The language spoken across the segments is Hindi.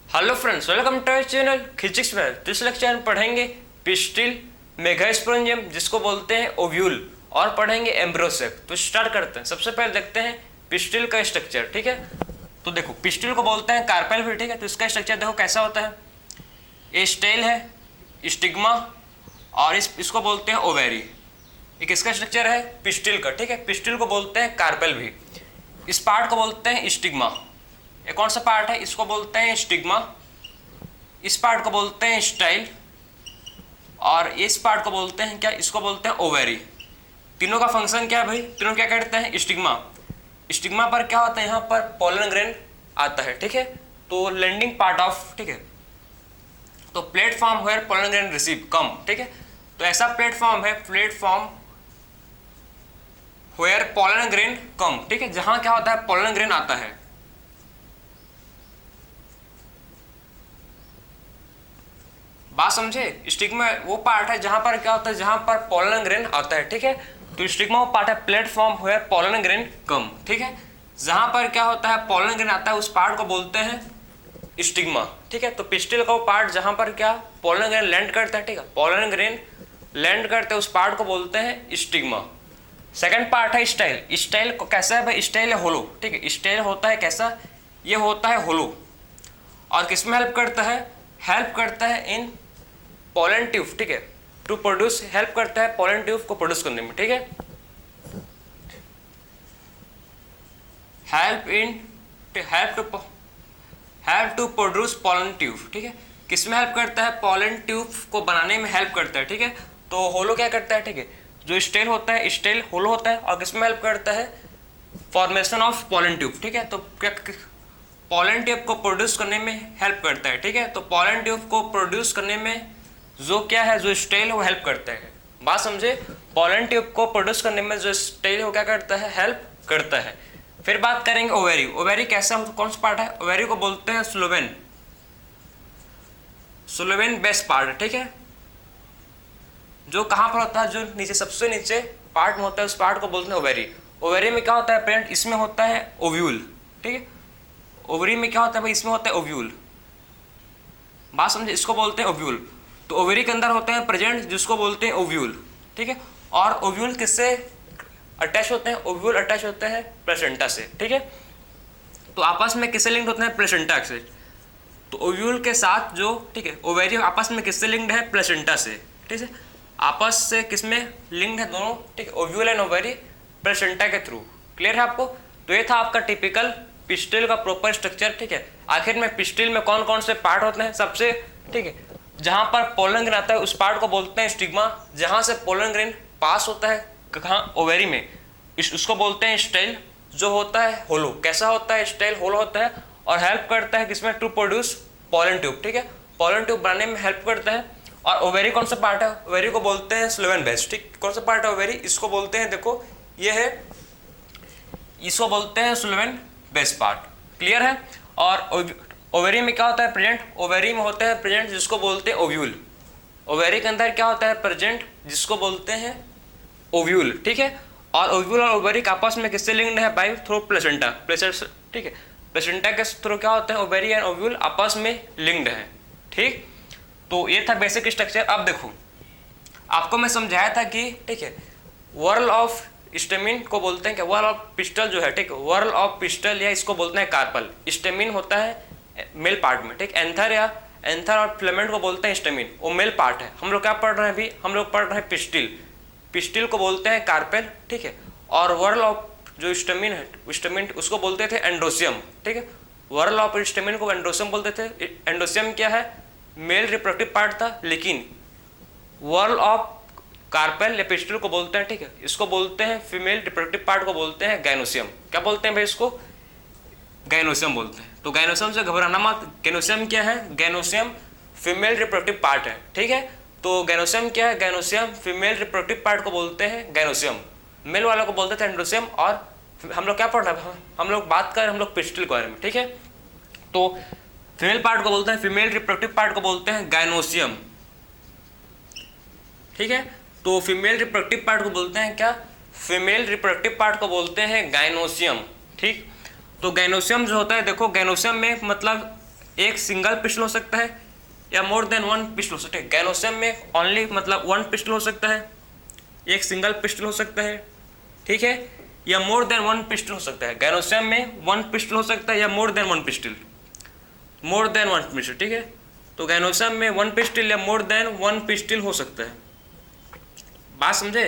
Hello friends, welcome to our channel physics में। तो इस लेक्चर में पढ़ेंगे पिस्टिल, मेगास्पोरेंजियम जिसको बोलते हैं ओव्यूल, और पढ़ेंगे एम्ब्रोसेक। तो स्टार्ट करते हैं। सबसे पहले देखते हैं पिस्टिल का स्ट्रक्चर। ठीक है, तो देखो पिस्टिल को बोलते हैं कार्पेल भी। ठीक है, तो इसका स्ट्रक्चर देखो कैसा होता है। ये स्टेल है, स्टिग्मा, और इसको बोलते हैं ओवेरी। ये किसका स्ट्रक्चर है? पिस्टिल का। ठीक है, पिस्टिल को बोलते हैं कार्पेल भी। इस पार्ट को बोलते हैं स्टिग्मा। ये कौन सा पार्ट है? इसको बोलते हैं स्टिग्मा। इस पार्ट को बोलते हैं स्टाइल, और इस पार्ट को बोलते हैं क्या? इसको बोलते हैं ओवेरी। तीनों का फंक्शन क्या है भाई? तीनों क्या करते हैं? स्टिग्मा। स्टिग्मा पर क्या होता है? यहाँ पर पोलन ग्रेन आता है। ठीक है, तो लैंडिंग पार्ट ऑफ, ठीक है, तो platform where pollen grain receive come. ठीक है, तो ऐसा प्लेटफॉर्म है, platform where pollen grain come. ठीक है, जहां क्या होता है? पोलन ग्रेन आता है। बात समझे? स्टिग्मा वो पार्ट है जहां पर क्या होता है? जहां पर पोलन ग्रेन आता है। ठीक है, तो स्टिग्मा वो पार्ट है, platform where pollen grain come. ठीक है, जहां पर क्या होता है? पोलन ग्रेन आता है, उस पार्ट को बोलते हैं स्टिग्मा। ठीक है, तो पिस्टिल का वो पार्ट जहां पर क्या पोलन ग्रेन लैंड करता है, ठीक है, पोलन ग्रेन लैंड करते हैं, उस पार्ट को बोलते हैं स्टिग्मा। सेकंड पार्ट है स्टाइल। स्टाइल को कैसा है भाई? स्टाइल है होलो। ठीक है, स्टाइल होता है कैसा? ये होता है होलो, और किसमें हेल्प करता है? हेल्प करता है इन पोलन ट्यूब। ठीक है, टू प्रोड्यूस, हेल्प करता है पोलन ट्यूब को प्रोड्यूस करने में। ठीक है, help to produce pollen tube. ठीक है, किसमें हेल्प करता है? पोलन ट्यूब को बनाने में हेल्प करता है। ठीक है, तो होलो क्या करता है? ठीक है, जो स्टेल होता है, स्टेल होलो होता है, और किसमें हेल्प करता है? Formation of pollen tube. ठीक है, तो क्या पोलन ट्यूब को प्रोड्यूस करने में हेल्प करता है। ठीक है, तो पोलन ट्यूब को प्रोड्यूस करने में जो क्या है, जो स्टेल वो हेल्प करता है। बात समझे? पोलन ट्यूब को प्रोड्यूस करने में जो स्टेल वो क्या करता है? हेल्प करता है। फिर बात करेंगे ओवेरी। ओवेरी कैसा, कौन सा पार्ट है? ओवेरी को बोलते हैं स्लोवेन। Slovene best part. ठीक है, जो कहां पर होता है? जो नीचे, सबसे नीचे पार्ट में होता है, उस पार्ट को बोलते हैं ओवेरी। ओवेरी में क्या होता है फ्रेंड? इसमें होता है ओव्यूल। ठीक है, ओवरी में क्या होता है भाई? इसमें होता है ओव्यूल। बात समझे? इसको बोलते हैं ओव्यूल। तो ओवरी के अंदर होते हैं प्रेजेंट, जिसको बोलते हैं ओव्यूल। ठीक है, और ओव्यूल किससे अटैच होते हैं? ओव्यूल अटैच होते हैं प्लेसेंटा से। ठीक है, तो आपस में किससे लिंक्ड होते हैं? प्लेसेंटा से। तो ओव्यूल के साथ जो, ठीक है, ओवेरी आपस में किससे लिंक्ड है? प्लेसेंटा से। ठीक है, आपस से किसमें लिंक्ड है दोनों? ठीक है, ओव्यूल एंड ओवेरी प्लेसेंटा के थ्रू। क्लियर है आपको? तो ये था आपका टिपिकल पिस्टिल का प्रॉपर स्ट्रक्चर। ठीक है, आखिर में पिस्टिल में कौन कौन से पार्ट होते हैं? सबसे, ठीक है, जहां पर पोलन ग्रेन आता है उस पार्ट को बोलते हैं स्टिग्मा। जहां से पोलन ग्रेन पास होता है कहाँ? ओवेरी में, उसको बोलते हैं स्टेल, जो होता है होलो। कैसा होता है? स्टेल होलो होता है, और हेल्प करता है किसमें? To produce pollen tube. ठीक है, पोलन ट्यूब बनाने में हेल्प करता है। और ओवेरी कौन सा पार्ट है? ओवेरी को बोलते हैं स्लोवेन बेस। ठीक, कौन सा पार्ट है ओवेरी? इसको बोलते हैं, देखो ये है, इसको बोलते हैं स्लोवेन बेस पार्ट। क्लियर है? और ओवेरी में क्या होता है प्रेजेंट? ओवेरी में होता है प्रेजेंट, जिसको बोलते हैं ओव्यूल। ओवेरी के अंदर क्या होता है प्रेजेंट? जिसको बोलते हैं ओव्यूल। ठीक है, और ओव्यूल और ओवेरी आपस में किससे लिंक्ड है? By through placenta. ठीक है, प्लेसेंटा के थ्रू क्या होते हैं? ओवेरी एंड ओव्यूल आपस में लिंक्ड है। ठीक, तो ये था बेसिक स्ट्रक्चर। अब देखो, आपको मैं समझाया था कि, ठीक है, वर्ल ऑफ स्टेमिन को बोलते हैं क्या? वर्ल ऑफ पिस्टल जो है, ठीक, वर्ल ऑफ पिस्टल, या इसको बोलते हैं कार्पल। स्टेमिन होता है मेल पार्ट में। ठीक, एंथर या एंथर और फिलामेंट को बोलते हैं स्टेमिन, वो मेल पार्ट है। हम लोग क्या पढ़ रहे हैं अभी? हम लोग पढ़ रहे हैं पिस्टिल। पिस्टिल को बोलते हैं कार्पेल। ठीक है, और वर्ल ऑफ जो स्टेमिन है, स्टेमिन उसको बोलते थे एंडोसियम। ठीक है, वर्ल ऑफ स्टेमिन को एंडोसियम बोलते थे। एंडोसियम क्या है? मेल रिप्रोडक्टिव पार्ट था, लेकिन वर्ल ऑफ कार्पेल या पिस्टिल को बोलते हैं, ठीक है, इसको बोलते हैं फीमेल रिप्रोडक्टिव पार्ट को बोलते हैं गाइनोसियम। क्या बोलते हैं भाई? इसको गाइनोसियम बोलते हैं। तो गाइनोसियम से घबराना मत। गाइनोसियम क्या है? गाइनोसियम फीमेल रिप्रोडक्टिव पार्ट है। ठीक है, तो गाइनोसियम क्या है? गाइनोसियम फीमेल रिप्रोडक्टिव पार्ट को बोलते हैं गाइनोसियम। मेल वाला को बोलते थे एंडोसियम। और हम लोग क्या पढ़ रहे हैं? हम लोग बात कर रहे हैं हम लोग पिस्टिल के बारे में। ठीक है, तो फीमेल पार्ट को बोलते हैं, फीमेल रिप्रोडक्टिव पार्ट को बोलते हैं गाइनोसियम। ठीक है, तो फीमेल रिप्रोडक्टिव पार्ट को बोलते हैं क्या? फीमेल रिप्रोडक्टिव पार्ट को बोलते हैं गाइनोसियम। ठीक, तो गाइनोसियम जो होता है, देखो गाइनोसियम में मतलब एक सिंगल पिस्टल हो सकता है या मोर देन वन पिस्टल हो सकता है। गैनोसियम में ओनली मतलब वन पिस्टल हो सकता है, एक सिंगल पिस्टल हो सकता है, ठीक है, या मोर देन वन पिस्टल हो सकता है। गैनोसियम में वन पिस्टल हो सकता है या more than one pistol, more than one pistol, ठीक है। तो गैनोसियम में वन पिस्टल या मोर देन वन पिस्टल हो सकता है। बात समझे?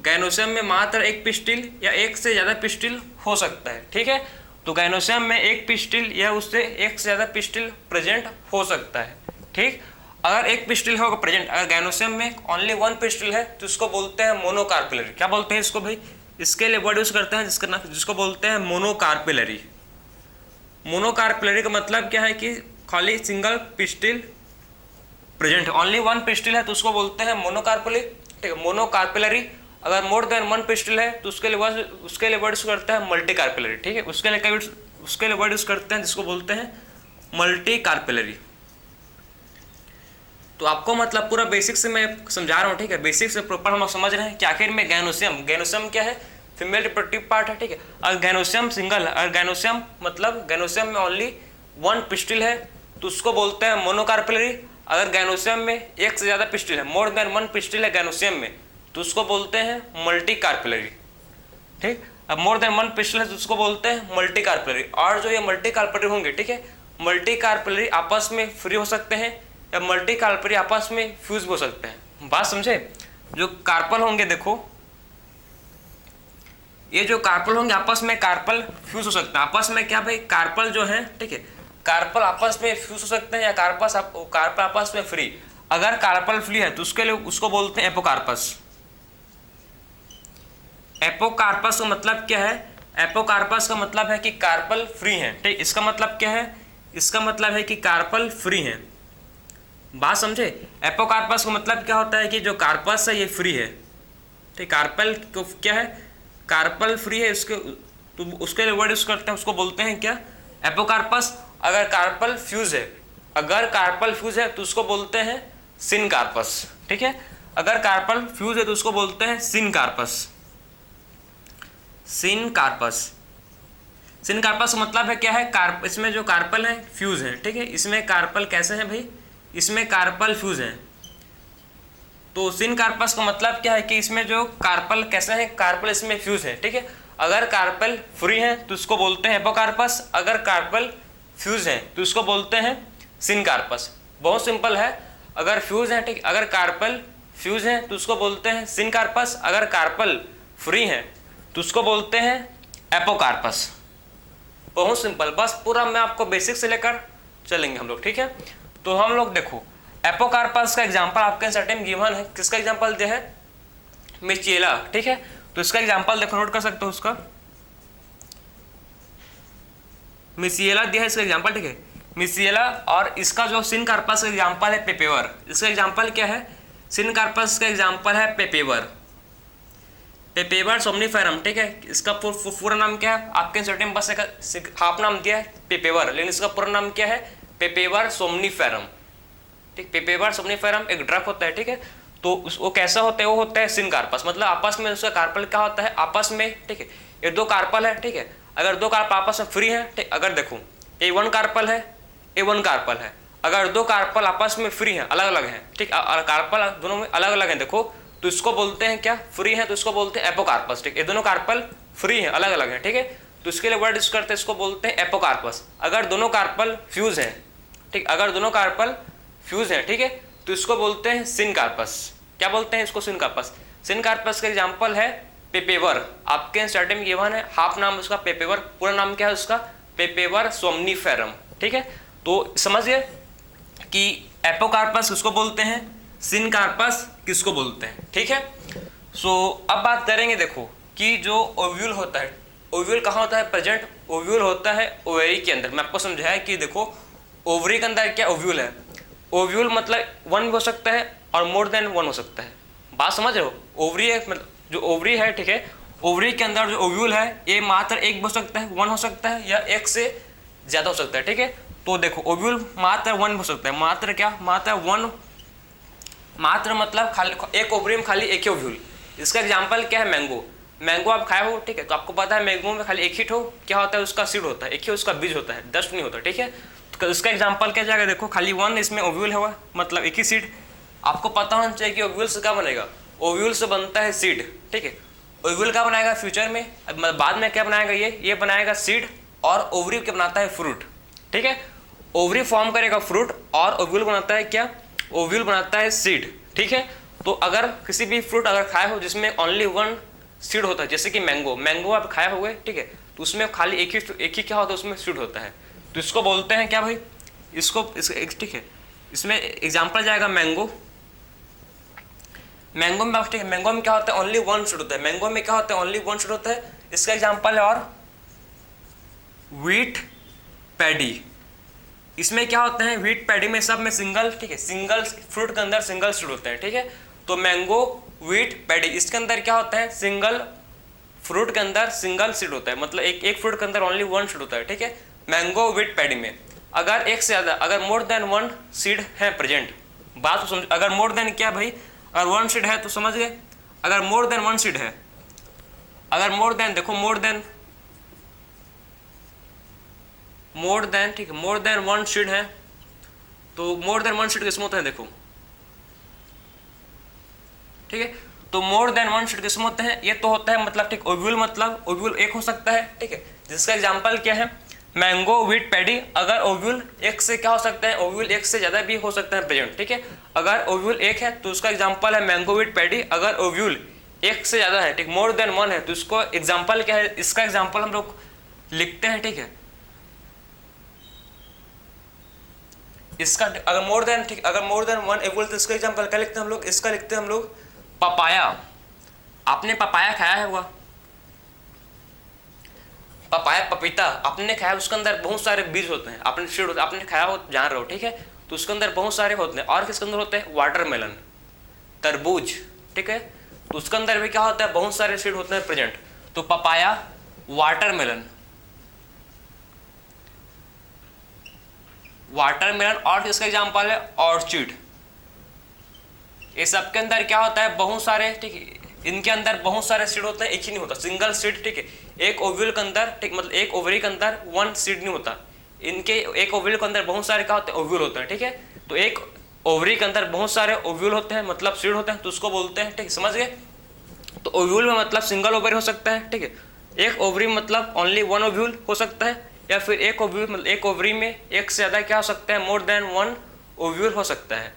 गैनोसियम में मात्र एक पिस्टल या एक से ज़्यादा पिस्टल हो सकता है, ठीक है। तो गैनोसियम में एक पिस्टल या उससे एक से ज़्यादा पिस्टल प्रेजेंट हो सकता है, ठीक। अगर एक पिस्टल होगा प्रेजेंट, अगर गैनोसियम में ओनली वन पिस्टल है तो उसको बोलते हैं मोनोकार्पिलरी। क्या बोलते हैं इसको भाई? इसके लिए वर्ड यूज करते हैं जिसको बोलते हैं मोनोकार्पिलरी। मोनोकार्पिलरी का मतलब क्या है कि खाली सिंगल पिस्टल प्रेजेंट है, ओनली वन पिस्टल है तो उसको बोलते हैं मोनोकार्पिलरी, ठीक है, मोनोकार्पिलरी। अगर मोर देन वन पिस्टल है तो उसके लिए वर्ड यूज करते हैं मल्टीकार्पिलरी, ठीक है। उसके लिए वर्ड यूज करते हैं जिसको बोलते हैं मल्टीकार्पिलरी। तो आपको मतलब पूरा बेसिक से मैं समझा रहा हूँ, ठीक है। बेसिक से प्रॉपर हम लोग समझ रहे हैं कि आखिर में गैनोसियम क्या है? फीमेल रिप्रोडक्टिव पार्ट है, ठीक है। अगर गैनोसियम सिंगल है, अगर गैनोसियम मतलब गैनोसियम में ओनली वन पिस्टल है तो उसको बोलते हैं मोनोकार्पिलरी। अगर गैनोसियम में एक से ज़्यादा पिस्टल है, मोर देन वन पिस्टल है गैनोसियम में, तो उसको बोलते हैं मल्टीकार्पिलरी, ठीक। अब मोर देन वन पिस्टल है तो उसको बोलते हैं मल्टीकार्पिलरी। और जो ये मल्टीकार्पिलरी होंगे, ठीक है, मल्टीकार्पिलरी आपस में फ्री हो सकते हैं या मल्टीकार्पिलरी आपस में फ्यूज हो सकते हैं। बात समझे? जो कार्पल होंगे, देखो ये जो कार्पल होंगे आपस में कार्पल फ्यूज हो सकते हैं। आपस में क्या भाई? कार्पल जो है, ठीक है, कार्पल आपस में फ्यूज हो सकते हैं या कार्पल आपस में फ्री। अगर कार्पल फ्री है तो उसके लिए उसको बोलते हैं एपोकार्पस। एपोकार्पस का मतलब क्या है? एपोकार्पस का मतलब है कि कार्पल फ्री है, ठीक। इसका मतलब क्या है? इसका मतलब है कि कार्पल फ्री है। बात समझे? एपोकार्पस का मतलब क्या होता है कि जो कार्पस है ये फ्री है, ठीक। कार्पल को क्या है? कार्पल फ्री है, उसके लिए वर्ड यूज करते हैं, उसको बोलते हैं क्या? एपोकार्पस। अगर कार्पल फ्यूज है तो उसको बोलते हैं सिनकार्पस, ठीक है। अगर कार्पल फ्यूज है तो उसको बोलते हैं सिनकार्पस। सिनकार्पस का मतलब है क्या है? इसमें जो कार्पल है फ्यूज है, ठीक है। इसमें कार्पल कैसे है भाई? इसमें कार्पल फ्यूज है। तो सिनकार्पस का मतलब क्या है कि इसमें जो कार्पल कैसे है? कार्पल इसमें फ्यूज है, ठीक है। अगर कार्पल फ्री है तो उसको बोलते हैं एपोकार्पस। अगर कार्पल फ्यूज है तो उसको बोलते हैं सिनकार्पस। बहुत सिंपल है। अगर फ्यूज है, ठीक, अगर कार्पल फ्यूज है तो उसको बोलते हैं सिनकार्पस। अगर कार्पल फ्री है तो उसको बोलते हैं एपोकार्पस। बहुत सिंपल। बस पूरा मैं आपको बेसिक से लेकर चलेंगे हम लोग, ठीक है। तो हम लोग देखो, एपोकार्पस का एग्जांपल आपके सर्टेन गिवन है। किसका एग्जांपल दिया है? मिचेला, ठीक है। तो इसका एग्जांपल देखो, नोट कर सकते हो उसका। मिचेला दिया है इसका एग्जांपल, ठीक है, मिचेला। और इसका जो सिनकार्पस का एग्जांपल है पेपेवर। इसका एग्जांपल क्या है? सिनकार्पस का एग्जांपल है पेपेवर सोमनिफेरम, ठीक है। इसका पूरा नाम क्या है? आपके सर्टेन बस एक हाफ नाम दिया है पेपेवर, लेकिन इसका पूरा नाम क्या है? पेपेवर सोमनिफेरम, ठीक। पेपेवर सोमनिफेरम एक ड्रग होता है, ठीक है। तो वो कैसा होता है? वो होता है सिनकार्पस, मतलब आपस में उसका कार्पल क्या होता है? आपस में, ठीक है, ये दो कार्पल है, ठीक है। अगर दो कार्पल आपस में फ्री है, ठीक, अगर देखो ये वन कार्पल है, ये वन कार्पल है। अगर दो कार्पल आपस में फ्री है, अलग अलग है, ठीक, कार्पल दोनों में अलग अलग है, देखो, तो इसको बोलते हैं क्या? फ्री है, तो इसको बोलते हैं एपोकार्पस, ठीक। ये दोनों कार्पल फ्री है, अलग अलग है, ठीक है। तो इसके लिए वर्ड यूज करते हैं, इसको बोलते हैं एपोकार्पस। अगर दोनों कार्पल फ्यूज है, ठीक, अगर दोनों कार्पल फ्यूज है, ठीक है, तो इसको बोलते हैं सिनकार्पस। क्या बोलते हैं इसको? सिनकार्पस। सिनकार्पस का एग्जांपल है पेपेवर। आपके स्टार्टिंग में गिवन है, हाफ नाम उसका पेपेवर, पूरा नाम क्या है उसका? पेपेवर सोमनिफेरम, ठीक है। तो समझिए कि एपोकार्पस किसको बोलते हैं, सिनकार्पस किसको बोलते हैं, ठीक है। सो अब बात करेंगे, देखो कि जो ओव्यूल होता है, ओव्यूल कहाँ होता है प्रेजेंट? ओव्यूल होता है ओवरी के अंदर। मैं आपको समझाया कि देखो ओवरी के अंदर क्या ओव्यूल है। ओव्यूल मतलब वन भी हो सकता है और मोर देन वन हो सकता है। बात समझ रहे हो? ओवरी है मतलब जो ओवरी है, ठीक है, ओवरी के अंदर जो ओव्यूल है ये मात्र एक हो सकता है, वन हो सकता है, या एक से ज़्यादा हो सकता है, ठीक है। तो देखो ओव्यूल मात्र वन हो सकता है, मात्र क्या? मात्र वन, मात्र मतलब खाली एक ओवरी में खाली एक ही ओव्यूल। इसका एग्जाम्पल क्या है? मैंगो। मैंगो आप खाए हो, ठीक है, तो आपको पता है मैंगो में खाली एक ही ठो क्या होता है? उसका सीड होता है, एक ही उसका बीज होता है, डस्ट नहीं होता, ठीक है। तो इसका एग्जांपल क्या जाएगा, देखो खाली वन इसमें ओव्यूल है, मतलब एक ही सीड। आपको पता होना चाहिए कि ओव्यूल से क्या बनेगा, ओव्यूल से बनता है सीड, ठीक है। ओव्यूल क्या बनाएगा फ्यूचर में, बाद में क्या बनाएगा, ये बनाएगा सीड, और ओवरी क्या बनाता है, फ्रूट, ठीक है। ओवरी फॉर्म करेगा फ्रूट, और ओव्यूल बनाता है क्या, ओव्यूल बनाता है सीड, ठीक है। तो अगर किसी भी फ्रूट अगर खाए हो जिसमें ओनली वन सीड होता है, जैसे कि मैंगो आप खाए हो गए, ठीक है, तो उसमें खाली एक ही क्या होता है, उसमें सीड होता है, तो इसको बोलते हैं क्या भाई, इसको ठीक है। इसमें एग्जांपल जाएगा मैंगो में, ठीक है। मैंगो में क्या होता है, ओनली वन सीड होता है, मैंगो में क्या होता है, ओनली वन सीड होता है। इसका एग्जांपल है और व्हीट पैडी, इसमें क्या होता है, व्हीट पैडी में सब में सिंगल, ठीक है, सिंगल फ्रूट के अंदर सिंगल सीड होते हैं, ठीक है। तो मैंगो व्हीट पैडी, इसके अंदर क्या होता है, सिंगल फ्रूट के अंदर सिंगल सीड होता है, मतलब एक फ्रूट के अंदर ओनली वन सीड होता है, ठीक है। मैंगो व्हीट पैडी में अगर एक से ज़्यादा, अगर मोर देन वन सीड है प्रेजेंट, बात को समझ, अगर मोर देन क्या भाई, अगर वन सीड है तो समझ गए, अगर मोर देन वन सीड है, अगर मोर देन, देखो मोर देन, ठीक है, मोर देन वन सीड है, तो मोर देन वन सीड किसमें होता है, देखो, ठीक है। तो मोर देन वन सीड किसमें होते हैं, ये तो होता है मतलब, ठीक, ओव्यूल, मतलब ओव्यूल एक हो सकता है, ठीक है। जिसका एग्जांपल क्या है, मैंगो व्हीट पैडी, अगर ओव्यूल एक से क्या हो सकता है, ओव्यूल एक से ज्यादा भी हो सकता है प्रेजेंट, ठीक है। अगर ओव्यूल एक है तो उसका एग्जांपल है मैंगो व्हीट पैडी, अगर ओव्यूल एक से ज्यादा है, ठीक, मोर देन वन है, तो इसको एग्जांपल क्या है, इसका एग्जांपल हम लोग लिखते हैं, ठीक है। इसका अगर मोर देन, ठीक, अगर मोर देन वन ओव्यूल, तो इसका एग्जांपल क्या लिखते हैं हम लोग, इसका लिखते हैं हम लोग पपाया। आपने पपाया खाया है, हुआ पपाया, पपीता आपने खाया, उसके अंदर बहुत सारे बीज होते हैं, आपने सीड होते हैं, आपने खाया हो, जान रहे हो, ठीक है। तो उसके अंदर बहुत सारे होते हैं, और किसके अंदर होते हैं, वाटरमेलन, तरबूज, ठीक है। तो उसके अंदर भी क्या होता है, बहुत सारे सीड होते हैं प्रेजेंट। तो पपाया, वाटरमेलन, और इसका एग्जांपल है ऑर्चिड। ये सबके अंदर क्या होता है, बहुत सारे, ठीक है, इनके अंदर बहुत सारे सीड होते हैं, एक ही नहीं होता, सिंगल सीड, ठीक है। एक ओव्यूल के अंदर, ठीक, मतलब एक ओवरी के अंदर वन सीड नहीं होता, इनके एक ओव्यूल के अंदर बहुत सारे क्या होते हैं, ओव्यूल होते हैं, ठीक है। तो एक ओवरी के अंदर बहुत सारे ओव्यूल होते हैं, मतलब सीड होते हैं, तो उसको बोलते हैं, ठीक, समझ गए। तो ओव्यूल में मतलब सिंगल ओवरी हो सकता है, ठीक है, एक ओवरी मतलब ओनली वन ओव्यूल हो सकता है, या फिर एक ओव्यूल मतलब एक ओवरी में एक से ज्यादा क्या हो सकता है, मोर देन वन ओव्यूल हो सकता है,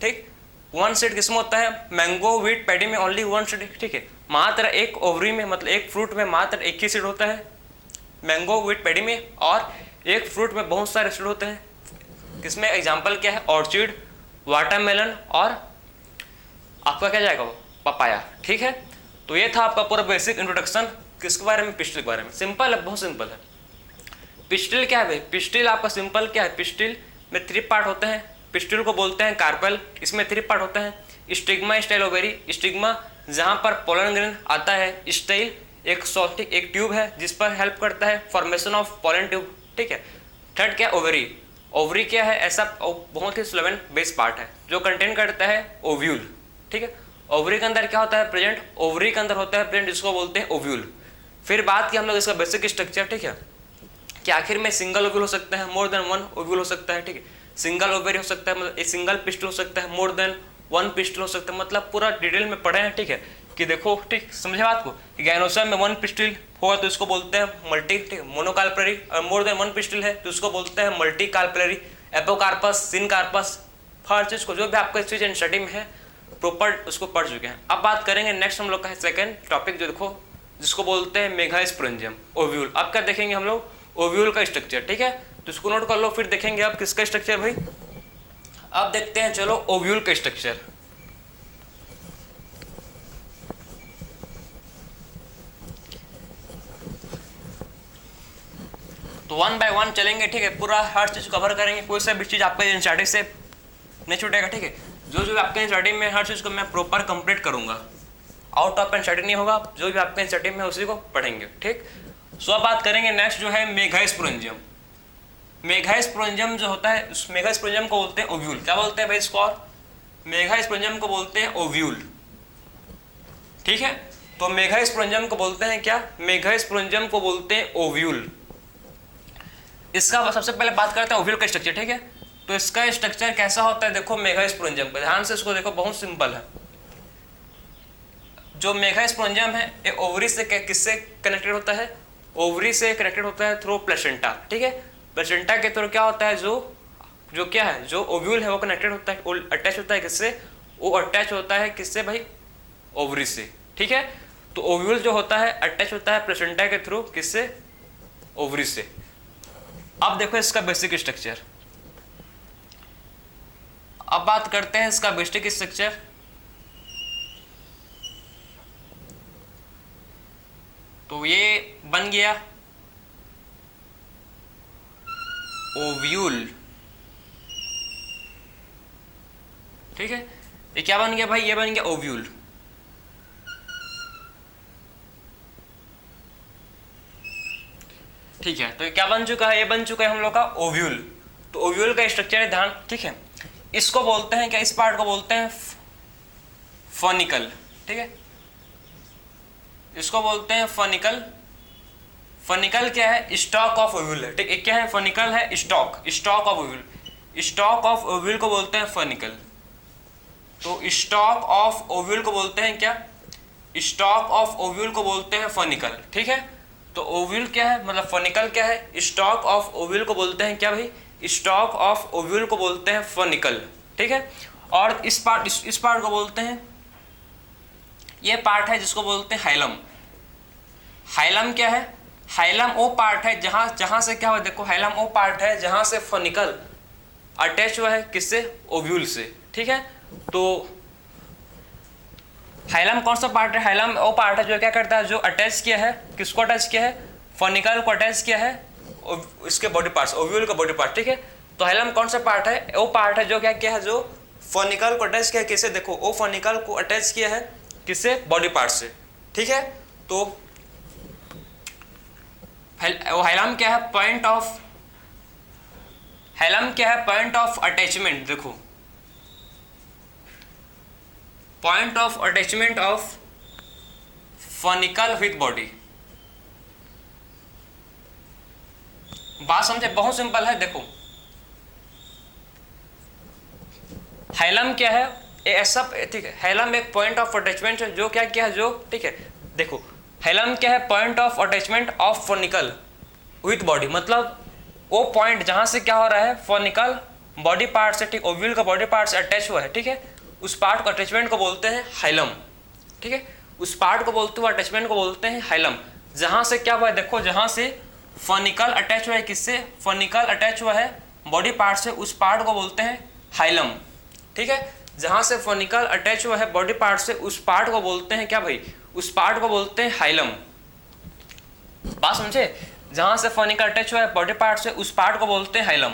ठीक। वन सीड किसमें होता है, मैंगो व्हीट पैडी में ओनली वन सीड, ठीक है। मात्र एक ओवरी में मतलब एक फ्रूट में मात्र एक ही सीड होता है, मैंगो व्हीट पैडी में, और एक फ्रूट में बहुत सारे सीड होते हैं। किसमें एग्जांपल क्या है, ऑर्चिड, वाटरमेलन, और आपका क्या जाएगा, पपाया, ठीक है। तो ये था आपका पूरा बेसिक इंट्रोडक्शन किसके बारे में, पिस्टिल के बारे में। सिंपल है, बहुत सिंपल है। पिस्टिल क्या है भाई, पिस्टिल आपका सिंपल क्या है, पिस्टिल में 3 पार्ट होते हैं। पिस्टिल को बोलते हैं कार्पेल, इसमें 3 पार्ट होते हैं, स्टिग्मा, स्टाइल, ओवेरी। स्टिग्मा जहाँ पर पोलन ग्रेन आता है, स्टाइल एक ट्यूब है जिस पर हेल्प करता है फॉर्मेशन ऑफ पोलन ट्यूब, ठीक है। थर्ड क्या, ओवेरी। ओवरी क्या है, ऐसा बहुत ही स्लोवेन बेस पार्ट है जो कंटेन करता है ओव्यूल, ठीक है। ओवरी के अंदर क्या होता है प्रेजेंट, ओवरी के अंदर होता है प्रेजेंट जिसको बोलते हैं ओव्यूल। फिर बात की हम लोग इसका बेसिक स्ट्रक्चर, ठीक है, कि आखिर में सिंगल ओव्यूल हो सकता है, मोर देन वन ओव्यूल हो सकता है, ठीक है। सिंगल ओवेरी हो सकता है, मतलब एक सिंगल पिस्टल हो सकता है, मोर देन वन पिस्टल हो सकता है, मतलब पूरा डिटेल में पढ़े हैं, ठीक है। कि देखो, ठीक, समझे बात को, कि गायनोसोरम में 1 पिस्टल होगा तो इसको बोलते हैं मल्टी, ठीक, मोनोकार्पेलरी। और मोर देन 1 पिस्टल है तो इसको बोलते हैं मल्टी कार्पेलरी। एपोकार्पस, सिनकार्पस, हर चीज को जो भी आपका चीज एंड स्टडी में है प्रॉपर उसको पढ़ चुके हैं। अब बात करेंगे नेक्स्ट हम लोग का है सेकंड टॉपिक, जो देखो जिसको बोलते हैं मेगास्पोरेंजियम, ओव्यूल। अब क्या देखेंगे हम लोग, ओव्यूल का स्ट्रक्चर, ठीक है। तो इसको नोट कर लो, फिर देखेंगे अब किसका स्ट्रक्चर भाई। अब देखते हैं चलो ओव्यूल का स्ट्रक्चर। तो 1 बाय 1 चलेंगे, ठीक है, पूरा हर चीज कवर करेंगे, कोई सा भी चीज आपका एनसीईआरटी से नहीं छूटेगा, ठीक है। जो आपके एनसीईआरटी में हर चीज को मैं प्रॉपर कंप्लीट करूंगा, आउट ऑफ एनसीईआरटी नहीं होगा, जो भी आपके एनसीईआरटी में उसी को पढ़ेंगे, ठीक। सो अब बात करेंगे नेक्स्ट जो है मेगास्पोरेंजियम। मेगास्पोरेंजियम जो होता है, उस मेगास्पोरेंजियम को बोलते हैं ओव्यूल। क्या बोलते हैं भाई इसको, और मेगास्पोरेंजियम को बोलते हैं ओव्यूल, ठीक है। तो मेगास्पोरेंजियम को बोलते हैं क्या, मेगास्पोरेंजियम को बोलते हैं ओव्यूल। इसका सबसे पहले बात करते हैं ओव्यूल का स्ट्रक्चर, ठीक है। तो इसका स्ट्रक्चर कैसा होता है, देखो मेगास्पोरेंजियम का, ध्यान से इसको देखो, बहुत सिंपल है। जो मेगास्पोरेंजियम है ये ओवरी से किससे कनेक्टेड होता है, ओवरी से कनेक्टेड होता है थ्रू प्लेसेंटा, ठीक है। प्लेसेंटा के थ्रू क्या होता है, जो क्या है, जो ओव्यूल है वो कनेक्टेड होता है, अटैच होता है किससे, वो अटैच होता है किससे भाई, ओवरी से, ठीक है। तो ओव्यूल जो होता है अटैच होता है प्लेसेंटा के थ्रू किससे, ओवरी से। अब देखो इसका बेसिक स्ट्रक्चर, अब बात करते हैं इसका बेसिक स्ट्रक्चर। तो ये बन गया ओव्यूल, ठीक है। ये क्या बन गया भाई, ये बन गया ओव्यूल। ठीक है, तो ये क्या बन चुका है, ये बन चुका है हम लोग का ओव्यूल। तो ओव्यूल का स्ट्रक्चर है, ध्यान, ठीक है। इसको बोलते हैं क्या, इस पार्ट को बोलते हैं फनिकल, ठीक है। इसको बोलते हैं फनिकल। फनिकल क्या है, स्टॉक ऑफ ओव्यूल है, ठीक है। क्या है, फनिकल है, stock of ovule. Stock of ovule को बोलते हैं फनिकल। तो स्टॉक ऑफ ओव्यूल को बोलते हैं क्या, स्टॉक ऑफ ओव्यूल को बोलते हैं फनिकल, ठीक है। तो ओव्यूल क्या है, मतलब फनिकल क्या है, स्टॉक ऑफ ओव्यूल को बोलते हैं क्या भाई, स्टॉक ऑफ ओव्यूल को बोलते हैं फनिकल, ठीक है। और इस पार्ट को बोलते हैं, ये पार्ट है जिसको बोलते हैं हाइलम। हाइलम क्या है, हाइलम वो पार्ट है जहां से क्या हुआ, देखो हाइलम वो पार्ट है जहां से फनिकल अटैच हुआ है किससे, ओव्यूल से, ठीक है। तो हाइलम कौन सा पार्ट है, हाइलम वो पार्ट है जो क्या करता है, जो अटैच किया है, किसको अटैच किया है, फनिकल को अटैच किया है इसके बॉडी पार्ट्स, ओव्यूल का बॉडी पार्ट, ठीक है। तो हाइलम कौन सा पार्ट है, वो पार्ट है जो क्या किया है, जो फनिकल को अटैच किया है किससे, देखो वो फनिकल को अटैच किया है किससे, बॉडी पार्ट से, ठीक है। तो हाइलम क्या है, पॉइंट ऑफ, हाइलम क्या है, पॉइंट ऑफ अटैचमेंट, देखो point of attachment of funicle with body. बात समझे, बहुत सिंपल है। देखो हाइलम क्या है, ऐसा, ठीक है, हाइलम एक पॉइंट ऑफ अटैचमेंट है जो क्या है, जो, ठीक है। देखो हाइलम क्या है, point of attachment of funicle with body, मतलब वो पॉइंट जहां से क्या हो रहा है, फनिकल बॉडी पार्ट से, ठीक, ओव्यूल का बॉडी पार्ट से अटैच हुआ है, ठीक है। उस पार्ट को अटैचमेंट को बोलते हैं हाइलम, ठीक है। उस पार्ट को बोलते हुए अटैचमेंट को बोलते हैं हाइलम। जहां से क्या हुआ है, देखो जहां से फनिकल अटैच हुआ है किससे, फनिकल अटैच हुआ है बॉडी पार्ट से, उस पार्ट को बोलते हैं हाइलम, ठीक है। जहां से फनिकल अटैच हुआ है बॉडी पार्ट से, उस पार्ट को बोलते हैं क्या भाई, उस पार्ट को बोलते हैं हाइलम। बात समझे, जहां से फनिकल अटैच हुआ है बॉडी पार्ट से, उस पार्ट को बोलते हैं हाइलम।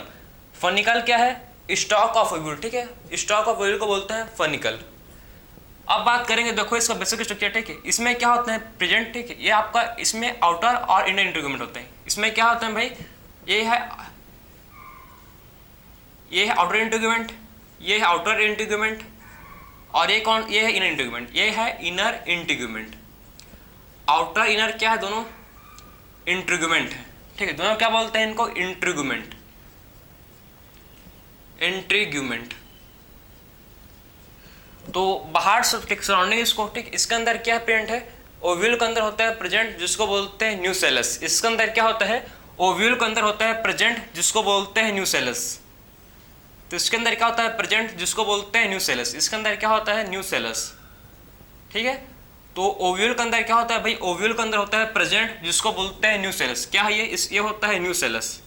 फनिकल क्या है, स्टॉक ऑफ ओव्यूल, ठीक है। स्टॉक ऑफ ओव्यूल को बोलते हैं फनिकल। अब बात करेंगे, देखो इसका बेसिक स्ट्रक्चर, ठीक है। इसमें क्या होता है, प्रेजेंट, ठीक है, ये आपका इसमें आउटर और इनर इंटीग्यूमेंट होते हैं। इसमें क्या होता है भाई, ये है आउटर इंटीग्यूमेंट, ये है आउटर इंटीग्यूमेंट, और ये कौन, ये है इनर इंटीग्यूमेंट, ये है इनर इंटीग्यूमेंट। आउटर इनर क्या है, दोनों इंटीग्यूमेंट है, ठीक है। दोनों क्या बोलते हैं इनको, इंटीग्यूमेंट, इंटीग्यूमेंट। तो बाहर सराउंडिंग इसको, ठीक, इसके अंदर क्या प्रेजेंट है, ओव्यूल के अंदर होता है प्रेजेंट जिसको बोलते हैं न्यूसेलस। इसके अंदर क्या होता है, ओव्यूल के अंदर होता है प्रेजेंट जिसको बोलते हैं न्यूसेलस। तो इसके अंदर क्या होता है, प्रेजेंट जिसको बोलते हैं न्यूसेलस। इसके अंदर क्या होता है, न्यूसेलस, ठीक है। तो ओव्यूल के अंदर क्या होता है भाई, ओव्यूल के अंदर होता है प्रेजेंट जिसको बोलते हैं न्यूसेलस। क्या है ये होता है न्यूसेलस,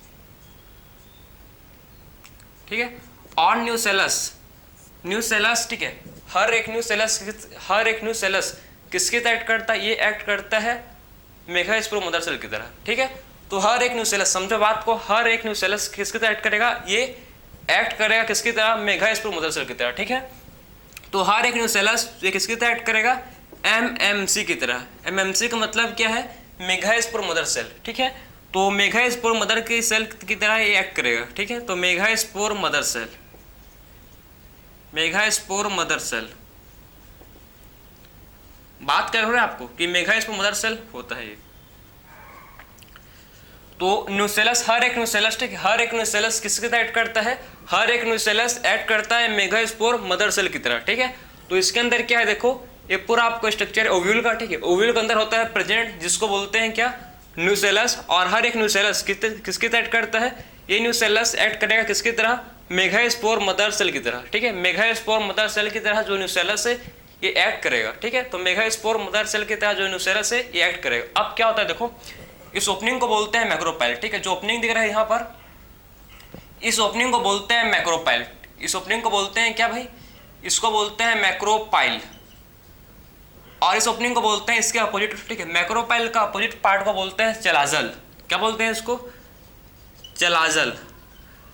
ठीक है। और न्यूसेलस, ठीक है, हर एक न्यूसेलस किसकी तरह एक्ट करता है, ये एक्ट करता है मेगास्पोर मदर सेल की तरह, ठीक है। तो हर एक न्यूसेलस, समझो बात को, हर एक न्यूसेलस किसकी तरह एक्ट करेगा, ये एक्ट करेगा किसकी तरह, मेगास्पोर मदर सेल की तरह, ठीक है। तो हर एक न्यूसेलस ये किसकी तरह एक्ट करेगा, एमएमसी की तरह। एमएमसी का मतलब क्या है, मेगास्पोर मदर सेल, ठीक है। तो मेगास्पोर मदर की सेल की तरह ये एक्ट करेगा, ठीक है। तो megaspore mother cell, megaspore mother cell, बात कर रहे हैं आपको कि मेगास्पोर मदर सेल होता है ये। तो न्यूसेलस, हर एक न्यूसेलस, ठीक है, हर एक न्यूसेलस किसके तरह ऐड करता है, हर एक न्यूसेलस ऐड करता है मेगास्पोर मदर सेल की तरह, ठीक है। तो इसके अंदर क्या है, देखो ये पूरा आपको स्ट्रक्चर ओव्यूल का, ठीक है। ओव्यूल के अंदर होता है प्रेजेंट, जिसको बोलते हैं क्या, न्यूसेलस, और हर एक न्यूसेलस किसकी तरह ऐड करता है, ये न्यूसेलस ऐड करेगा किसकी तरह, मेगास्पोर मदर सेल की तरह, ठीक है। मेगास्पोर मदर सेल की तरह जो न्यूसेलस है ये ऐड करेगा, ठीक है। तो मेगास्पोर मदर सेल की तरह जो न्यूसेलस है ये ऐड करेगा। अब क्या होता है, देखो इस ओपनिंग को बोलते हैं मैक्रोपाइल, ठीक है। जो ओपनिंग दिख रहा है यहाँ पर, इस ओपनिंग को बोलते हैं मैक्रोपाइल। इस ओपनिंग को बोलते हैं क्या भाई, इसको बोलते हैं मैक्रोपाइल। और इस ओपनिंग को बोलते हैं इसके अपोजिट, ठीक है। मैक्रोपाइल का अपोजिट पार्ट को बोलते हैं चलाजल। क्या बोलते हैं इसको, चलाजल।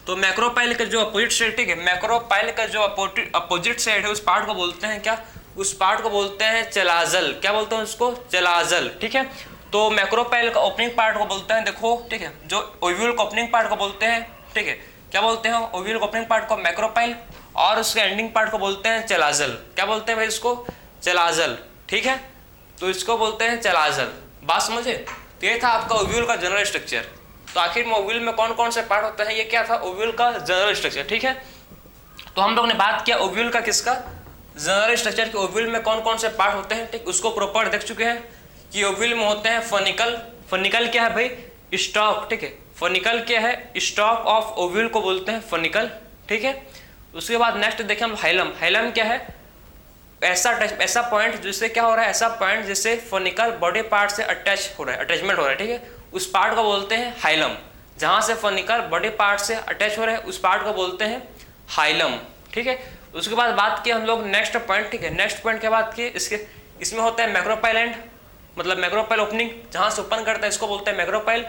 तो मैक्रोपाइल का जो अपोजिट साइड, ठीक है, मैक्रोपाइल का जो अपोजिट साइड है उस पार्ट को बोलते हैं क्या, उस पार्ट को बोलते हैं चलाजल। क्या बोलते हैं उसको, चलाजल, ठीक है। तो मैक्रोपाइल का ओपनिंग पार्ट को बोलते हैं, देखो ठीक है, जो ओव्यूल का ओपनिंग पार्ट को बोलते हैं, ठीक है, क्या बोलते हैं, ओव्यूल का ओपनिंग पार्ट को मैक्रोपाइल, और उसके एंडिंग पार्ट को बोलते हैं चलाजल। क्या बोलते हैं भाई इसको, चलाजल, ठीक है। तो इसको बोलते हैं चलाजल। बात समझे। तो ये था आपका ओव्यूल का जनरल स्ट्रक्चर। तो आखिर में ओव्यूल में कौन कौन से पार्ट होते हैं, ये क्या था, ओव्यूल का जनरल स्ट्रक्चर, ठीक है। तो हम लोग ने बात किया ओव्यूल का, किसका, जनरल स्ट्रक्चर के, ओव्यूल में कौन कौन से पार्ट होते हैं, ठीक, उसको प्रॉपर देख चुके हैं कि ओव्यूल में होते हैं फनिकल। फनिकल क्या है भाई, स्टॉक, ठीक है। फनिकल क्या है, स्टॉक ऑफ ओव्यूल को बोलते हैं फनिकल, ठीक है। उसके बाद नेक्स्ट देखें हम हाइलम। हाइलम क्या है, ऐसा पॉइंट जिससे क्या हो रहा है, ऐसा पॉइंट जिससे फनिकल बॉडी पार्ट से अटैच हो रहा है, अटैचमेंट हो रहा है, ठीक है, उस पार्ट को बोलते हैं हाइलम। जहां से फनिकल बॉडी पार्ट से अटैच हो रहा है उस पार्ट को बोलते हैं हाइलम, ठीक है। उसके बाद बात की हम लोग नेक्स्ट पॉइंट, ठीक है, नेक्स्ट पॉइंट क्या बात की, इसमें होता है मैक्रोपाइल एंड, मतलब मैक्रोपाइल ओपनिंग, जहां से ओपन करता है इसको बोलते हैं मैक्रोपाइल,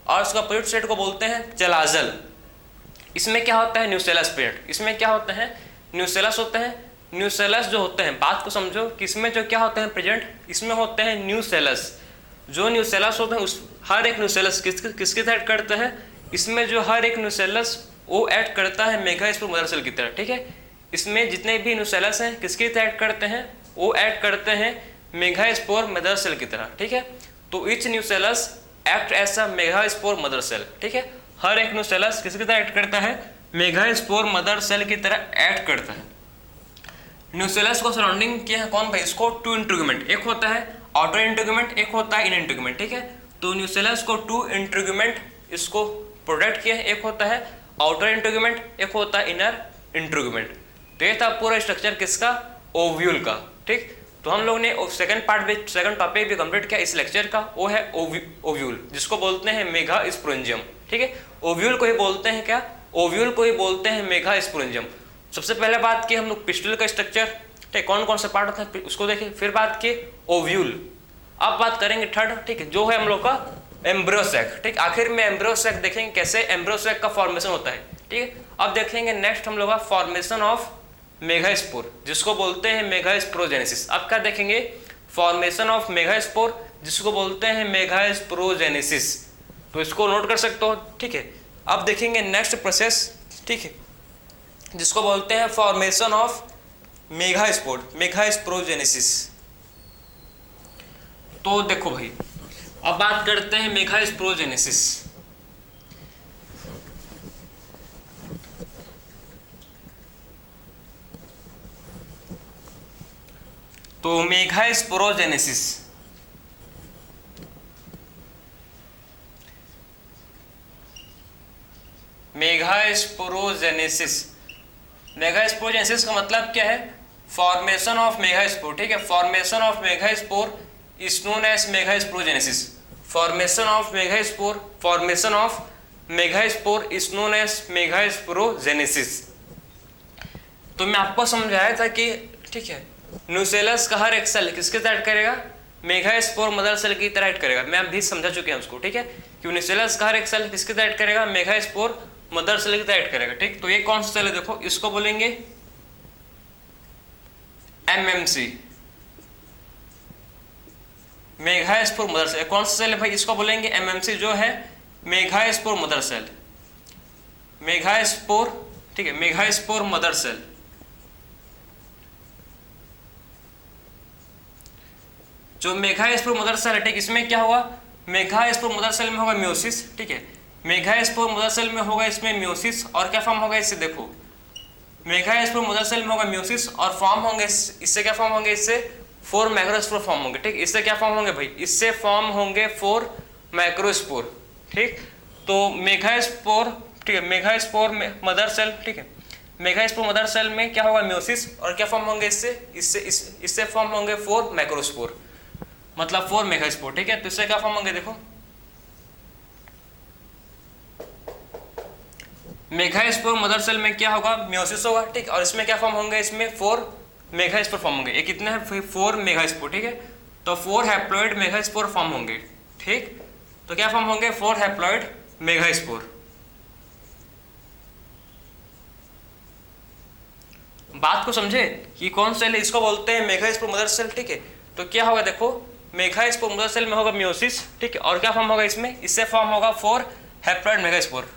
और उसका अपोजिट साइड को बोलते हैं चलाजल। इसमें क्या होता है, न्यूसेलस पेड़। इसमें क्या होते हैं, न्यूसेलस होते हैं। न्यूसेलस जो होते हैं, बात को समझो कि इसमें जो क्या होते हैं प्रेजेंट, इसमें होते हैं न्यूसेलस। जो न्यूसेलस होते हैं उस हर एक न्यूसेलस किसके ऐड करता है, इसमें जो हर एक न्यूसेलस वो ऐड करता है मेगास्पोर मदर सेल की तरह, ठीक है। इसमें जितने भी न्यूसेलस हैं किसके ऐड करते हैं, वो ऐड करते हैं मेगास्पोर मदर सेल की तरह, ठीक है। तो each nucellus act as a megaspore mother cell, ठीक है। हर एक न्यूसेलस किसकी तरह ऐड करता है, मेगास्पोर मदर सेल की तरह ऐड करता है। न्यूसेलस को सराउंडिंग किया है कौन भाई, इसको टू इंट्रीग्यूमेंट, एक होता है आउटर इंट्रीग्यूमेंट, एक होता है इन इंट्रीग्यूमेंट, ठीक है। तो न्यूसेलस को टू इंट्रीग्यूमेंट इसको प्रोटेक्ट किया है, एक होता है आउटर इंट्रीग्यूमेंट, एक होता है इनर इंट्रीग्यूमेंट। तो ये था पूरा स्ट्रक्चर किसका, ओव्यूल का, ठीक। तो हम लोग ने सेकंड पार्ट भी, सेकंड टॉपिक भी कंप्लीट किया इस लेक्चर का, वो है ओव्यूल, जिसको बोलते हैं मेगास्पोरेंजियम, ठीक है। ओव्यूल को ही बोलते हैं क्या, ओव्यूल को ही बोलते हैं मेगास्पोरेंजियम। सबसे पहले बात की हम लोग पिस्टल का स्ट्रक्चर, ठीक, कौन कौन से पार्ट होते हैं उसको देखें, फिर बात की ओव्यूल। अब बात करेंगे थर्ड, ठीक है, जो है हम लोग का एम्ब्रियो सैक, ठीक। आखिर में एम्ब्रियो सैक देखेंगे कैसे एम्ब्रियो सैक का फॉर्मेशन होता है, ठीक है। अब देखेंगे नेक्स्ट हम लोग का फॉर्मेशन ऑफ मेगास्पोर, जिसको बोलते हैं मेगास्पोरोजेनेसिस। अब क्या देखेंगे, फॉर्मेशन ऑफ मेगास्पोर, जिसको बोलते हैं मेगास्पोरोजेनेसिस। तो इसको नोट कर सकते हो, ठीक है। अब देखेंगे नेक्स्ट प्रोसेस, ठीक है, जिसको बोलते हैं फॉर्मेशन ऑफ मेगास्पोर, मेगास्पोरोजेनेसिस। तो देखो भाई, अब बात करते हैं मेगास्पोरोजेनेसिस। तो मेगास्पोरोजेनेसिस, मेगास्पोरोजेनेसिस, मेगास्पोरोजेनेसिस का मतलब क्या है, फॉर्मेशन ऑफ मेगास्पोर, ठीक है। Formation of megaspore is known as megasporogenesis. Formation of megaspore, formation of megaspore is known as megasporogenesis. तो मैं आपको समझाया था कि, ठीक है, न्यूसेलस का हर एक सेल किसके तरह ऐड करेगा, मेगास्पोर मदर सेल की तरह ऐड करेगा। मैं अभी समझा चुके हैं उसको, ठीक है, कि न्यूसेलस का हर एक सेल किसके तरह ऐड करेगा, मेगास्पोर मदर सेल की तरह ऐड करेगा, ठीक। तो ये कौन सा सेल है, देखो इसको बोलेंगे एमएमसी, मेगास्पोर मदर सेल। कौन सा सेल है भाई, इसको बोलेंगे एमएमसी, जो है मेगास्पोर मदर सेल, मेगास्पोर, ठीक है, मेगास्पोर मदर सेल। जो मेगास्पोर मदर सेल है, ठीक, इसमें क्या हुआ, मेगास्पोर मदर सेल में होगा म्योसिस, ठीक है, मेगास्पोर मदर सेल में होगा इसमें म्योसिस, और क्या फॉर्म होगा इससे, देखो मेगास्पोर मदर सेल में होगा म्योसिस और फॉर्म होंगे इससे क्या फॉर्म होंगे, इससे 4 मैक्रोस्पोर फॉर्म होंगे, ठीक, इससे क्या फॉर्म होंगे भाई, इससे फॉर्म होंगे 4 मैक्रोस्पोर, ठीक। तो मेगास्पोर, ठीक है, मेगास्पोर मदर सेल, ठीक है, मेगास्पोर मदर सेल में क्या होगा म्योसिस, और क्या फॉर्म होंगे इससे फॉर्म होंगे 4 मैक्रोस्पोर, मतलब 4 मेगास्पोर, ठीक है। तो इससे क्या फॉर्म होंगे, देखो मेगास्पोर मदर सेल में क्या होगा, म्योसिस होगा, ठीक, और इसमें क्या फॉर्म होंगे, इसमें 4 मेगास्पोर फॉर्म होंगे। ये कितने हैं, 4 मेगास्पोर, ठीक है। तो 4 हैप्लॉइड मेगास्पोर फॉर्म होंगे, ठीक। तो क्या फॉर्म होंगे, 4 हैप्लॉइड मेगास्पोर। बात को समझे कि कौन सेल है, इसको बोलते हैं मेगास्पोर मदर सेल, ठीक है। तो क्या होगा, देखो मेगास्पोर मदर सेल में होगा म्योसिस, ठीक है, और क्या फॉर्म होगा इसमें, इससे फॉर्म होगा 4 हैप्लॉइड मेगास्पोर,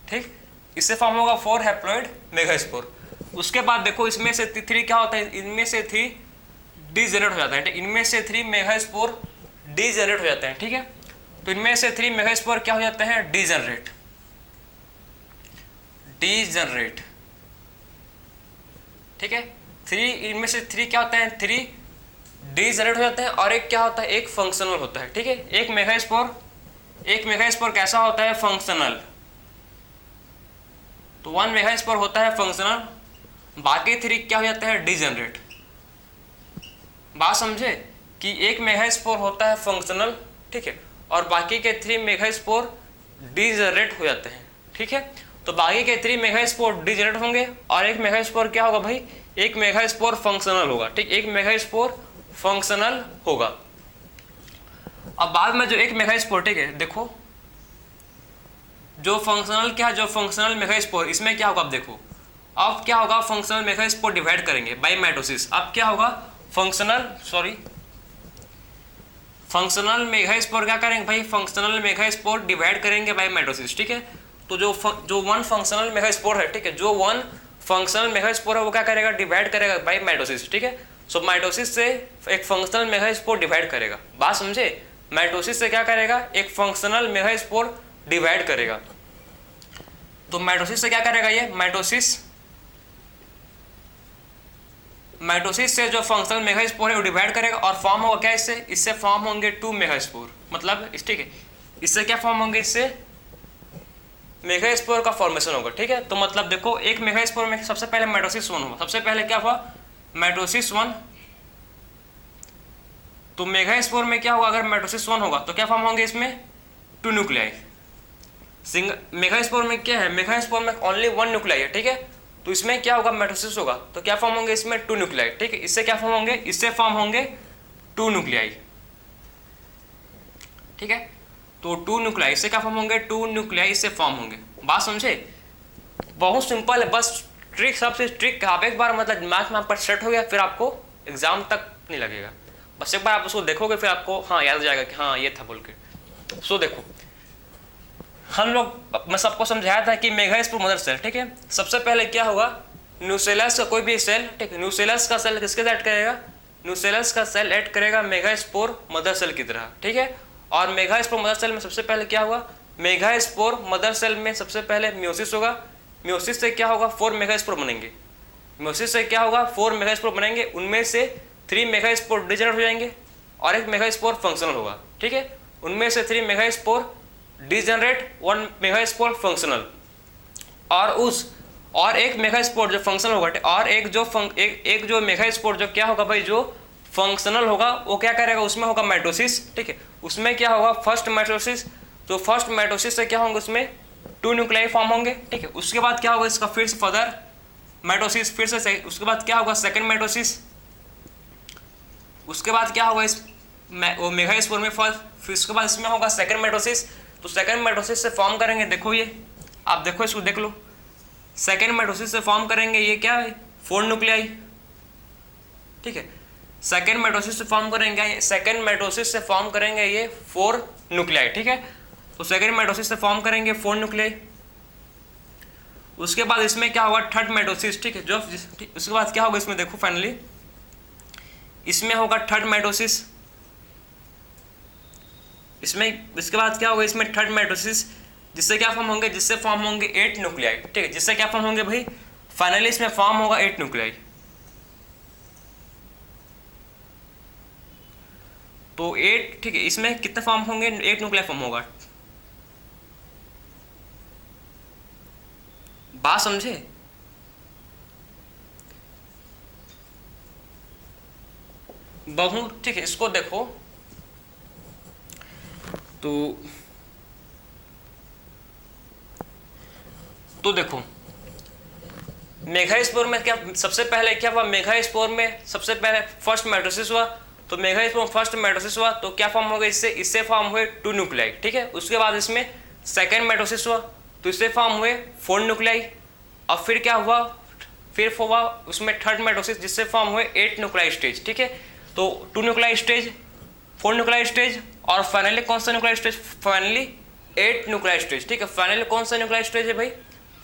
ठीक, इससे फॉर्म होगा 4 हैप्लॉइड मेगास्पोर। उसके बाद देखो इसमें से 3 क्या होता है, इनमें से 3 डीजेनरेट हो जाता है, इनमें से 3 मेगास्पोर डीजेनरेट हो जाते हैं, ठीक है। तो इनमें से 3 मेगास्पोर क्या हो जाते हैं, डीजेनरेट, ठीक है। 3 इनमें से 3 क्या होता है, 3 डीजेनरेट हो जाते हैं, और एक क्या होता है, एक फंक्शनल होता है, ठीक है। एक मेगास्पोर कैसा होता है, फंक्शनल। तो 1 मेगास्पोर होता है फंक्शनल, बाकी 3 क्या हो जाते हैं, डीजेनरेट। बात समझे कि 1 मेगास्पोर होता है फंक्शनल, ठीक है, और बाकी के 3 मेगास्पोर डीजेनरेट हो जाते हैं, ठीक है। तो बाकी के 3 मेगास्पोर डीजेनरेट होंगे, और 1 मेगास्पोर क्या होगा भाई, 1 मेगास्पोर फंक्शनल होगा, ठीक, 1 मेगास्पोर फंक्शनल होगा। अब बाद में जो 1 मेगास्पोर, ठीक है, देखो जो फंक्शनल क्या है, जो फंक्शनल मेगास्पोर, इसमें क्या होगा, अब देखो अब क्या होगा, फंक्शनल मेगास्पोर डिवाइड करेंगे बाय माइटोसिस। अब क्या होगा, फंक्शनल मेगास्पोर क्या करेंगे भाई, फंक्शनल मेगास्पोर डिवाइड करेंगे बाय माइटोसिस, ठीक है। तो जो 1 फंक्शनल मेगास्पोर है, ठीक है, जो 1 फंक्शनल मेगास्पोर है वो क्या करेगा, डिवाइड करेगा बाय माइटोसिस, ठीक है। सो माइटोसिस से एक फंक्शनल मेगास्पोर डिवाइड करेगा, बात समझे, माइटोसिस से क्या करेगा, एक फंक्शनल मेगास्पोर डिवाइड करेगा। तो माइटोसिस से क्या करेगा, ये माइटोसिस से जो फंक्शनल मेगास्पोर है वो डिवाइड करेगा, और फॉर्म होगा क्या, इससे फॉर्म होंगे 2 मेगास्पोर, मतलब ठीक है, इससे क्या फॉर्म होंगे, इससे मेगास्पोर का फॉर्मेशन होगा, ठीक है। तो मतलब देखो 1 मेगास्पोर में सबसे पहले माइटोसिस 1 हुआ, सबसे पहले क्या हुआ, माइटोसिस 1। तो मेगास्पोर में क्या होगा, अगर माइटोसिस 1 होगा तो क्या फॉर्म होंगे इसमें, 2 न्यूक्लियाई। मेगास्पोर में क्या है, मेगास्पोर में ओनली 1 न्यूक्लियाई है, ठीक है। तो इसमें क्या होगा, माइटोसिस होगा तो क्या फॉर्म होंगे इसमें, 2 न्यूक्लियाई, ठीक है। इससे क्या फॉर्म होंगे, इससे फॉर्म होंगे 2 न्यूक्लियाई, ठीक है। तो 2 न्यूक्लियाई इससे क्या फॉर्म होंगे, 2 न्यूक्लियाई इससे फॉर्म होंगे। बात समझे, बहुत सिंपल है, बस ट्रिक सबसे ट्रिक, आप एक बार मतलब दिमाग में आपका सेट हो गया, फिर आपको एग्जाम तक नहीं लगेगा, बस एक बार आप उसको देखोगे फिर आपको हाँ याद हो जाएगा कि हाँ ये था बोल के। सो देखो हम लोग, मैं सबको समझाया था कि मेगास्पोर मदर सेल, ठीक है। सबसे पहले क्या होगा, न्यूसेलस का कोई भी सेल, ठीक है, न्यूसेलस का सेल किसके साथ ऐड करेगा, न्यूसेलस का सेल ऐड करेगा मेगास्पोर मदर सेल की तरह, ठीक है। और मेगास्पोर मदर सेल में सबसे पहले क्या हुआ, मेगास्पोर मदर सेल में सबसे पहले म्योसिस होगा, म्योसिस से क्या होगा, 4 मेगास्पोर बनेंगे, म्योसिस से क्या होगा, 4 मेगास्पोर बनेंगे, उनमें से 3 मेगास्पोर डीजेनरेट हो जाएंगे और 1 मेगास्पोर फंक्शनल होगा, ठीक है। उनमें से 3 मेगास्पोर डीजेनरेट, 1 मेगास्पोर फंक्शनल, और 1 मेगास्पोर जो फंक्शनल होगा, और एक जो मेगास्पोर जो क्या होगा भाई, जो फंक्शनल होगा वो क्या करेगा, उसमें होगा माइटोसिस, ठीक है। उसमें क्या होगा, फर्स्ट माइटोसिस, तो फर्स्ट माइटोसिस से क्या होंगे, उसमें 2 न्यूक्लियाई फॉर्म होंगे, ठीक है। उसके बाद क्या होगा, इसका फिर से फर्दर माइटोसिस, फिर से उसके बाद क्या होगा, सेकंड माइटोसिस, उसके बाद क्या होगा इस मेगास्पोर में फर्स्ट, फिर उसके बाद इसमें होगा सेकंड माइटोसिस। तो सेकंड माइटोसिस से फॉर्म करेंगे, देखो ये आप देखो, इसको देख लो, सेकंड माइटोसिस से फॉर्म करेंगे ये क्या है, 4 न्यूक्लियाई, ठीक है। सेकंड माइटोसिस से फॉर्म करेंगे ये 4 न्यूक्लियाई, ठीक है। तो सेकंड माइटोसिस से फॉर्म करेंगे 4 न्यूक्लियाई। उसके बाद इसमें क्या होगा, थर्ड माइटोसिस, ठीक है। जो उसके बाद क्या होगा इसमें, देखो फाइनली इसमें होगा थर्ड माइटोसिस, इसमें इसके बाद क्या होगा, इसमें थर्ड माइटोसिस, जिससे क्या फॉर्म होंगे, जिससे फॉर्म होंगे 8 न्यूक्लियाई, ठीक है, जिससे क्या फॉर्म होंगे भाई, फाइनली इसमें फॉर्म होगा 8 न्यूक्लियाई। तो 8, ठीक है, इसमें कितने फॉर्म होंगे, 8 न्यूक्लियाई फॉर्म होगा। बात समझे? बहुत, ठीक है, इसको देखो तो देखो मेगास्पोर में क्या सबसे पहले क्या हुआ, मेगास्पोर में सबसे पहले फर्स्ट माइटोसिस हुआ, तो मेगास्पोर फर्स्ट माइटोसिस हुआ तो क्या फॉर्म हो गया, इससे फॉर्म हुए 2 न्यूक्लियाई, ठीक है। उसके बाद इसमें सेकेंड माइटोसिस हुआ तो इससे फॉर्म हुए 4 न्यूक्लियाई, और फिर क्या हुआ, फिर हुआ उसमें थर्ड माइटोसिस जिससे फॉर्म हुए 8 न्यूक्लियाई स्टेज, ठीक है। तो 2 न्यूक्लियाई स्टेज, 4 न्यूक्लियाई स्टेज, और फाइनली कौन सा nuclei stage, finally 8 nuclei stage, ठीक है। फाइनली कौन सा न्यूक्लियाई स्टेज है भाई,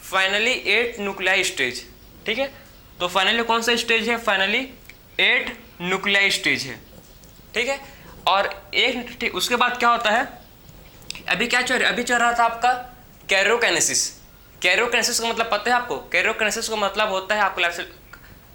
फाइनली 8 न्यूक्लियाई स्टेज, ठीक है। तो फाइनली कौन सा स्टेज है, फाइनली 8 न्यूक्लियाई स्टेज है, ठीक है। और एक, ठीक, उसके बाद क्या होता है, अभी क्या चल रहा था आपका कैरियोकाइनेसिस। कैरियोकाइनेसिस का मतलब पता है आपको, कैरियोकाइनेसिस का मतलब होता है, आपको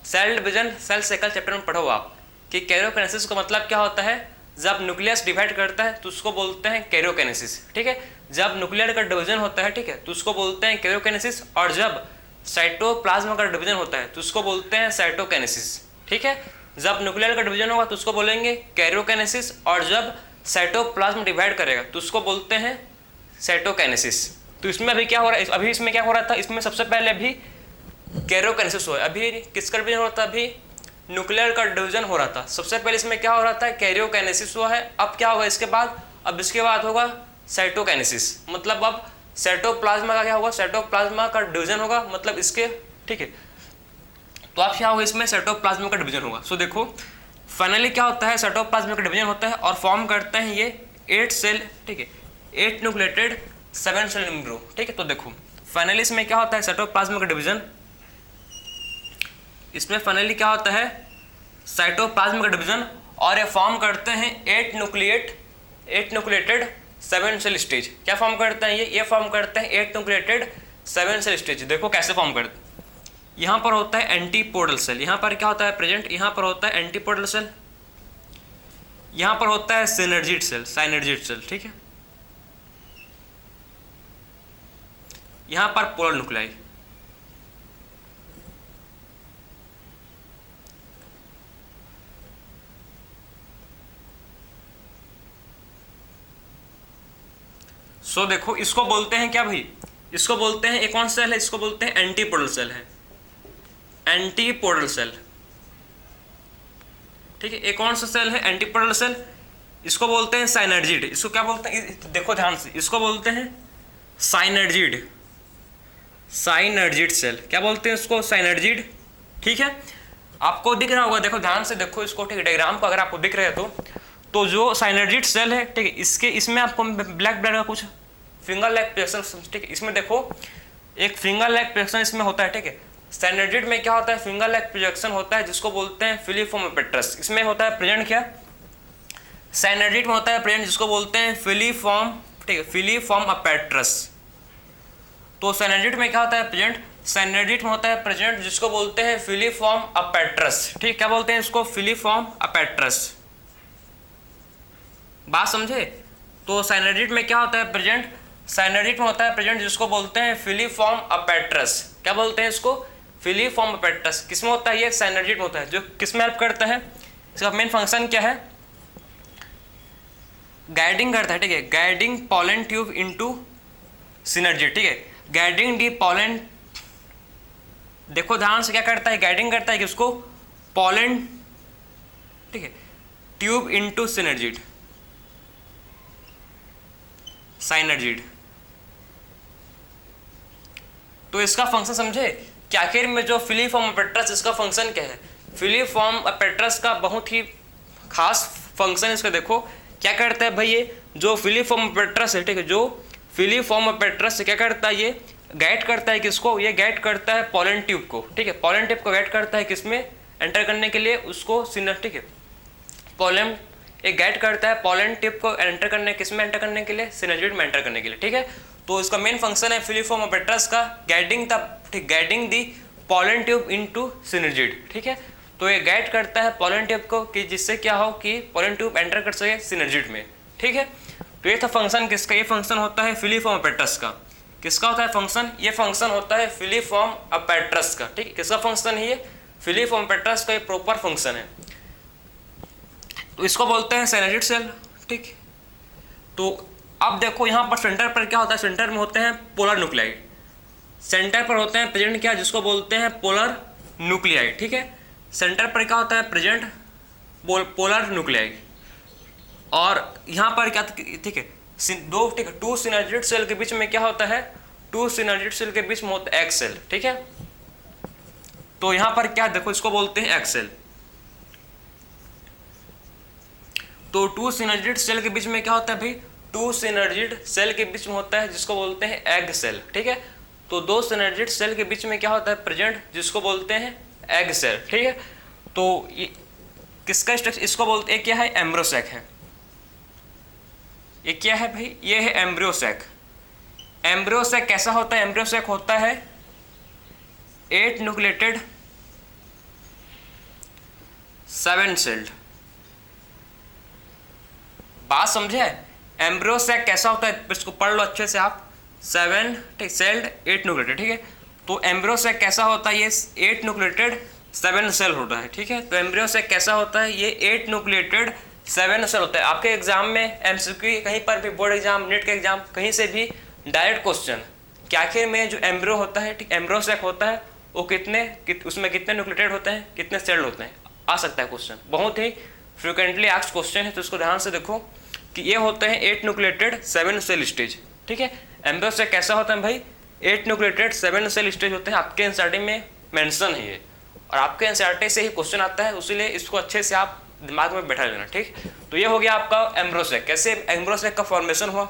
cell division cell cycle chapter में पढ़ो आप कि कैरियोकाइनेसिस का मतलब क्या होता है, जब न्यूक्लियस डिवाइड करता है तो उसको बोलते हैं कैरियोकाइनेसिस, ठीक है। जब न्यूक्लियर का डिवीजन होता है, ठीक है, तो उसको बोलते हैं कैरियोकाइनेसिस, और जब साइटोप्लाज्म का डिवीजन होता है तो उसको बोलते हैं साइटोकाइनेसिस, ठीक है। जब न्यूक्लियर का डिवीजन होगा तो उसको बोलेंगे कैरियोकाइनेसिस, और जब साइटोप्लाज्म डिवाइड करेगा तो उसको बोलते हैं साइटोकाइनेसिस। तो इसमें अभी क्या हो रहा है, अभी इसमें क्या हो रहा था, इसमें सबसे पहले अभी कैरियोकाइनेसिस हुआ, अभी किसका डिवीजन हो रहा था, अभी न्यूक्लियर का डिवीजन हो रहा था। सबसे पहले इसमें क्या हो रहा था, कैरियोकाइनेसिस हुआ है। अब क्या होगा इसके बाद, अब इसके बाद होगा साइटोकाइनेसिस, मतलब अब साइटोप्लाज्मा का क्या होगा, साइटोप्लाज्मा का डिवीजन होगा, मतलब इसके, ठीक है। तो आप क्या होगा, इसमें साइटोप्लाज्मा का डिवीजन होगा। सो देखो फाइनली क्या होता है, साइटोप्लाज्मा का डिवीजन होता है और फॉर्म करते हैं ये 8 सेल, ठीक है, 8 न्यूक्लिएटेड 7 सेल एम्ब्रियो, ठीक है। तो देखो फाइनली इसमें क्या होता है, साइटोप्लाज्मा का डिवीजन, इसमें फाइनली क्या होता है, साइटोप्लाज्म का डिवीजन, और ये फॉर्म करते हैं 8 न्यूक्लिएटेड 7 सेल स्टेज। क्या फॉर्म करते हैं ये फॉर्म करते हैं 8 न्यूक्लिएटेड 7 सेल स्टेज। देखो कैसे फॉर्म करते हैं, यहाँ पर होता है एंटीपोडल सेल, यहाँ पर क्या होता है प्रेजेंट, यहाँ पर होता है एंटीपोडल सेल, यहाँ पर होता है सिनर्जिड सेल, ठीक है। यहाँ पर पोलर न्यूक्लियाई, सो देखो इसको बोलते हैं क्या भाई, इसको बोलते हैं, एक कौन सा सेल है, इसको बोलते हैं एंटीपोडल सेल है, एंटीपोडल सेल, ठीक है। एक कौन सा सेल है, एंटीपोडल सेल, इसको बोलते हैं साइनर्जिड। इसको क्या बोलते हैं, देखो ध्यान से, इसको बोलते हैं साइनर्जिड सेल। क्या बोलते हैं इसको, साइनर्जिड, ठीक है। आपको दिख रहा होगा, देखो ध्यान से देखो इसको, ठीक है, डायग्राम को अगर आपको दिख रहे हो तो जो साइनर्जिड सेल है, ठीक है, इसके इसमें आपको ब्लैक का कुछ फिंगर लाइक प्रोजेक्शन, ठीक है, इसमें देखो एक फिंगर लाइक प्रोजेक्शन इसमें होता है, ठीक है। साइनर्जिड में क्या होता है, फिंगर लाइक प्रोजेक्शन होता है जिसको बोलते हैं फिलीफॉर्म एपेट्रस। इसमें होता है प्रेजेंट क्या, साइनर्जिड में होता है प्रेजेंट जिसको बोलते हैं फिलीफॉर्म, ठीक है, फिलीफॉर्म एपेट्रस। तो साइनर्जिड में क्या होता है प्रेजेंट, साइनर्जिड में होता है प्रेजेंट जिसको बोलते हैं फिलीफॉर्म एपेट्रस, ठीक, क्या बोलते हैं इसको, फिलीफॉर्म एपेट्रस। बात समझे? तो साइनर्जिड में क्या होता है प्रेजेंट, साइनर्जिड में होता है प्रेजेंट जिसको बोलते हैं फिलीफॉर्म एपेट्रस। क्या बोलते हैं इसको, फिलीफॉर्म एपेट्रस। किसमें होता है ये, साइनर्जिड में होता है, जो किसमें हेल्प करता है, इसका मेन फंक्शन क्या है, गाइडिंग करता है, ठीक है, guiding pollen tube into synergid, ठीक है, गाइडिंग दी पॉलन, देखो ध्यान से क्या करता है, गाइडिंग करता है कि उसको पॉलन, ठीक है, ट्यूब इनटू सिनर्जिड, साइनर्जिड। तो इसका फंक्शन समझे कि आखिर में जो फिलीफॉर्म एपेट्रस, इसका फंक्शन क्या है, फिलीफॉर्म एपेट्रस का बहुत ही खास फंक्शन इसका देखो क्या करता है भाई, ये जो फिलीफॉर्म एपेट्रस है, ठीक है, जो फिलीफॉर्म एपेट्रस क्या करता है, ये गाइड करता है किसको, ये गाइड करता है पॉलन ट्यूब को, ठीक है, पॉलन ट्यूब को गाइड करता है किसमें एंटर करने के लिए, उसको ठीक है, पॉलन ये गाइड करता है पॉलन ट्यूब को एंटर करने, किस में एंटर करने के लिए, सिनर्जिड में एंटर करने के लिए, ठीक है। तो इसका मेन फंक्शन है फिलीफॉर्म अपैरेटस का गाइडिंग दी पॉलन ट्यूब इनटू सिनर्जिड, ठीक है। तो ये गाइड करता है पॉलन ट्यूब को कि जिससे क्या हो कि पॉलन ट्यूब एंटर कर सके सिनर्जिड में, ठीक है। तो ये था फंक्शन किसका, ये फंक्शन होता है फिलीफॉर्म अपैरेटस का। किसका होता है फंक्शन, ये फंक्शन होता है फिलीफॉर्म अपैरेटस का, ठीक है। किसका फंक्शन है ये, फिलीफॉर्म अपैरेटस का ये प्रॉपर फंक्शन है। तो इसको बोलते हैं सिनर्जिड सेल, ठीक। तो अब देखो यहाँ पर सेंटर पर क्या होता है, सेंटर में होते हैं पोलर न्यूक्लियाइड, सेंटर पर होते हैं प्रेजेंट क्या, जिसको बोलते हैं पोलर न्यूक्लियाइड, ठीक है। सेंटर पर क्या होता है, प्रेजेंट पोलर न्यूक्लियाइड। और यहाँ पर क्या, ठीक है, दो, ठीक है, टू सिनर्जिड सेल के बीच में क्या होता है, टू सिनर्जिड सेल के बीच में होता है एक्स सेल, ठीक है। तो यहाँ पर क्या देखो, इसको बोलते हैं एक्स सेल। तो टू सिनर्जिड सेल के बीच में क्या होता है भाई, टू सिनर्जिड सेल के बीच में होता है जिसको बोलते हैं एग सेल, ठीक है। तो दो सिनर्जिड सेल के बीच में क्या होता है, प्रेजेंट, जिसको बोलते हैं एग सेल, ठीक है। तो ये किसका स्ट्रक्चर, इसको बोलते हैं क्या है, एम्ब्रोसैक है। ये क्या है भाई, ये है एम्ब्रियोसैक। एम्ब्रियोसैक कैसा होता है, एम्ब्रियोसैक होता है 8 न्यूक्लिएटेड 7 सेल्ड। बात समझे, एम्ब्रियोसैक कैसा होता है, इसको पढ़ लो अच्छे से आप, 7 सेल्ड 8 न्यूक्लिएटेड, ठीक है। तो एम्ब्रियोसैक कैसा होता है, ये 8 न्यूक्लिएटेड 7 सेल होता है, ठीक है। तो एम्ब्रियोसैक कैसा होता है, ये 8 न्यूक्लिएटेड 7 सेल होता है। आपके एग्जाम में एमसीक्यू, कहीं पर भी बोर्ड एग्जाम, नेट के एग्जाम, कहीं से भी डायरेक्ट क्वेश्चन कि आखिर में जो एम्ब्रियो होता है, ठीक, एम्ब्रियोसैक होता है, वो उसमें कितने न्यूक्लिएटेड होते हैं, कितने सेल होते हैं, आ सकता है क्वेश्चन। बहुत ही फ्रिक्वेंटली आस्क्ड क्वेश्चन है, तो इसको ध्यान से देखो कि ये होते हैं 8 न्यूक्लिएटेड 7 सेल स्टेज, ठीक है। एम्ब्रियोसैक कैसा होता है भाई, 8 न्यूक्लिएटेड 7 सेल स्टेज होते हैं। आपके एनसीईआरटी में मेंशन है ये, और आपके एनसीईआरटी से ही क्वेश्चन आता है, उसीलिए इसको अच्छे से आप दिमाग में बैठा लेना, ठीक। तो ये हो गया आपका एम्ब्रियोसैक। कैसे एम्ब्रियोसैक का फॉर्मेशन हुआ,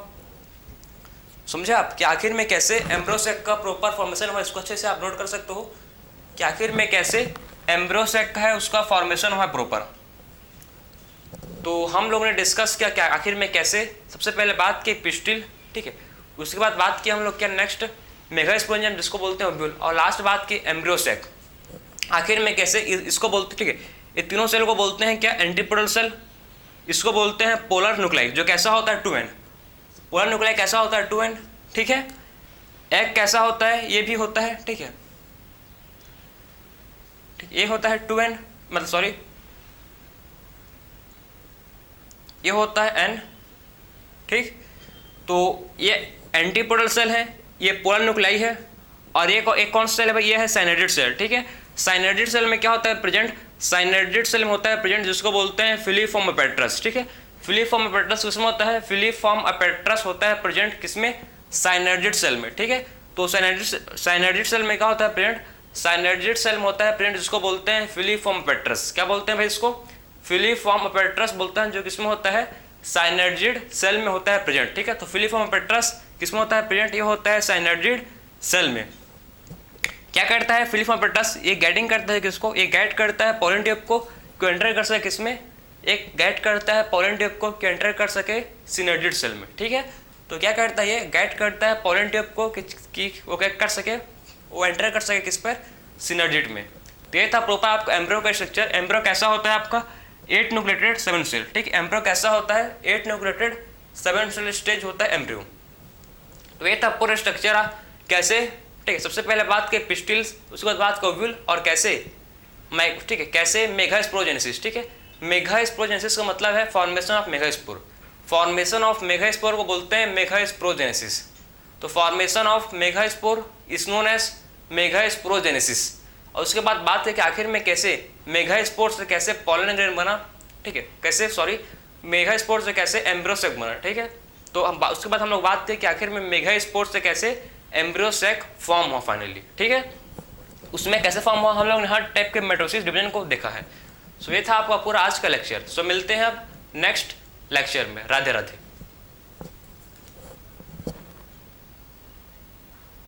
समझे आप, कि आखिर में कैसे एम्ब्रियोसैक का प्रॉपर फॉर्मेशन हुआ, इसको अच्छे से आप नोट कर सकते हो कि आखिर में कैसे एम्ब्रियोसैक का है उसका फॉर्मेशन हुआ प्रॉपर। तो हम लोगों ने डिस्कस किया क्या आखिर में कैसे, सबसे पहले बात की पिस्टिल, ठीक है। उसके बाद बात की हम लोग क्या नेक्स्ट, मेगास्पोरेंजियम जिसको बोलते हैं ओव्यूल, और लास्ट बात की एम्ब्रियोसैक आखिर में कैसे इसको बोलते, ठीक है। ये तीनों सेल को बोलते हैं क्या, एंटीपोडल सेल। इसको बोलते हैं पोलर न्यूक्लियाई, जो कैसा होता है 2n। पोलर न्यूक्लियाई कैसा होता है 2n, ठीक है। एग कैसा होता है, ये भी होता है, ठीक है, ये होता है 2n, मतलब सॉरी ये होता है n, ठीक। तो ये एंटीपोडल सेल है, ये पोलर न्यूक्लियाई है, और ये एक कौन सा सेल है भाई, ये है साइनर्जिड सेल, ठीक है। साइनर्जिड सेल में क्या होता है, प्रेजेंट, साइनर्जिड सेल में होता है प्रेजेंट जिसको बोलते हैं फिलीफॉर्म अपैरेटस, ठीक है। फिलीफॉर्म अपैरेटस किसमें होता है, फिलीफॉर्म अपैरेटस होता है प्रेजेंट किसमें, साइनर्जिड सेल में, ठीक है। तो साइनर्जिड सेल में क्या होता है प्रेजेंट, साइनर्जिड सेल में होता है प्रेजेंट जिसको बोलते हैं फिलीफॉर्म अपैरेटस। क्या बोलते हैं भाई इसको, फिलीफॉर्म अपैरेटस बोलते हैं, जो किसमें होता है, साइनर्जिड सेल में होता है प्रेजेंट, ठीक है। तो फिलीफॉर्म अपैरेटस किसमें होता है प्रेजेंट, ये होता है साइनर्जिड सेल में। क्या करता है फिलीफॉर्म अपैरेटस, ये गाइडिंग करता है किसको, ये गाइड करता है पॉलन ट्यूब को एंटर कर सके किसमें, एक गाइड करता है पॉलन ट्यूब को एंटर कर सके सिनर्जिड सेल में, ठीक है। तो क्या करता है, ये गाइड करता है पॉलन ट्यूब को कि वो क्या कर सके, वो एंटर कर सके किस पर, सिनर्जिड में। तो ये था प्रॉपर आपका एम्ब्रियो का स्ट्रक्चर। एम्ब्रियो कैसा होता है आपका 8 न्यूक्लिएटेड 7 सेल, ठीक है। एम्ब्रियो कैसा होता है 8 न्यूक्लिएटेड 7 सेल स्टेज होता है एम्ब्रियो। तो ये था पूरा स्ट्रक्चर कैसे, ठीक है। सबसे पहले बात की पिस्टिल्स, उसके बाद बात की ओव्यूल, और कैसे ठीक है, कैसे मेगास्पोरोजेनेसिस, ठीक है। मेगास्पोरोजेनेसिस का मतलब है formation of megaspore. Formation of megaspore को बोलते हैं मेगास्पोरोजेनेसिस। तो formation of megaspore is known as megasporogenesis. और उसके बाद बात है कि आखिर में कैसे मेगास्पोर से कैसे पॉलन ग्रेन बना, ठीक है, कैसे सॉरी मेगास्पोर से कैसे एम्ब्रियोसैक बना, ठीक है। तो हम उसके बाद हम लोग बात की कि आखिर में मेगास्पोर से कैसे एम्ब्रियोसैक फॉर्म हुआ फाइनली, ठीक है। उसमें कैसे फॉर्म हुआ, हम लोग ने हर टाइप के माइटोसिस डिवीजन को देखा है। सो ये था आपका पूरा आज का लेक्चर। सो मिलते हैं अब नेक्स्ट लेक्चर में। राधे राधे।